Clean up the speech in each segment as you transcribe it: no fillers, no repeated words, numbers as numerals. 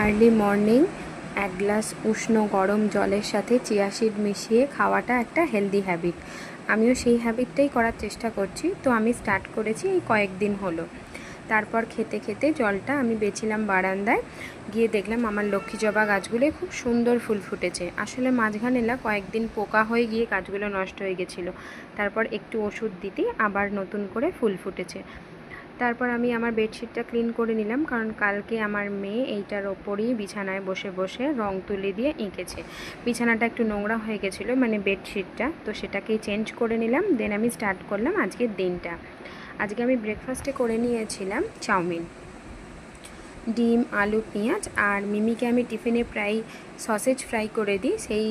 Early morning এক glass উষ্ণ গরম জলের সাথে চিয়া সিড মিশিয়ে খাওয়াটা একটা হেলদি হ্যাবিট। আমিও সেই হ্যাবিটটাই করার চেষ্টা করছি। তো আমি স্টার্ট করেছি এই কয়েকদিন হলো। তারপর খেতে খেতে জলটা আমি বেছিলাম বারান্দায়, গিয়ে দেখলাম আমার লক্ষ্মী জবা গাছগুলোয় খুব সুন্দর ফুল ফুটেছে। আসলে মাঝখানে কয়েকদিন পোকা হয়ে গিয়ে গাছগুলো নষ্ট হয়ে গেছিলো। তারপর একটু ওষুধ দিতেই আবার নতুন করে ফুল ফুটেছে। তারপর আমি আমার বেডশিটটা ক্লিন করে নিলাম, কারণ কালকে আমার মেয়ে এইটার ওপরই বিছানায় বসে বসে রং তুলি দিয়ে এঁকেছে। বিছানাটা একটু নোংরা হয়ে গেছিলো, মানে বেডশিটটা, তো সেটাকেই চেঞ্জ করে নিলাম। দেন আমি স্টার্ট করলাম আজকের দিনটা। আজকে আমি ব্রেকফাস্টে করে নিয়েছিলাম চাউমিন, ডিম, আলু, পেঁয়াজ, আর মিমিকে আমি টিফিনে প্রায় সসেজ ফ্রাই করে দিই। সেই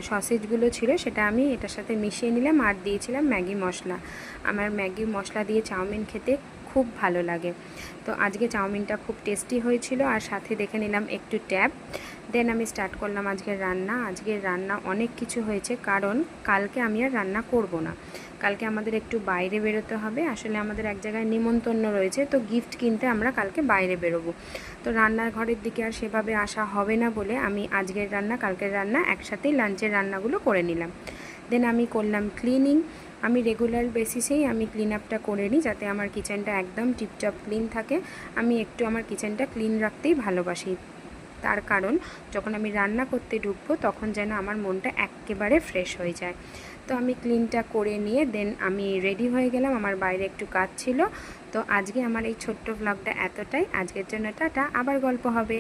সসেজগুলো ছিল, সেটা আমি এটার সাথে মিশিয়ে নিলাম, আর দিয়েছিলাম ম্যাগি মশলা। আমার ম্যাগি মশলা দিয়ে চাউমিন খেতে খুব ভালো লাগে। তো আজকে চাউমিনটা খুব টেস্টি হয়েছিল, আর সাথে দেখে নিলাম একটু ট্যাব। দেন আমি স্টার্ট করলাম আজকের রান্না। আজকের রান্না অনেক কিছু হয়েছে, কারণ কালকে আমি আর রান্না করব না। কালকে আমাদের একটু বাইরে বেরোতে হবে। আসলে আমাদের এক জায়গায় নিমন্ত্রণ রয়েছে, তো গিফট কিনতে আমরা কালকে বাইরে বেরোবো। তো রান্নার ঘরের দিকে আর সেভাবে আসা হবে না বলে আমি আজকের রান্না কালকের রান্না একসাথেই লাঞ্চের রান্নাগুলো করে নিলাম। দেন আমি করলাম ক্লিনিং। আমি রেগুলার বেসিসেই আমি ক্লিন আপটা করে নিই, যাতে আমার কিচেনটা একদম টিপটপ ক্লিন থাকে। আমি একটু আমার কিচেনটা ক্লিন রাখতেই ভালোবাসি, তার কারণ যখন আমি রান্না করতে ঢুকবো তখন যেন আমার মনটা একেবারে ফ্রেশ হয়ে যায়। তো আমি ক্লিনটা করে নিয়ে দেন আমি রেডি হয়ে গেলাম। আমার বাইরে একটু কাজ ছিল। তো আজকে আমার এই ছোট্ট ব্লগটা এতটাই। আজকের জন্য টাটা, আবার গল্প হবে।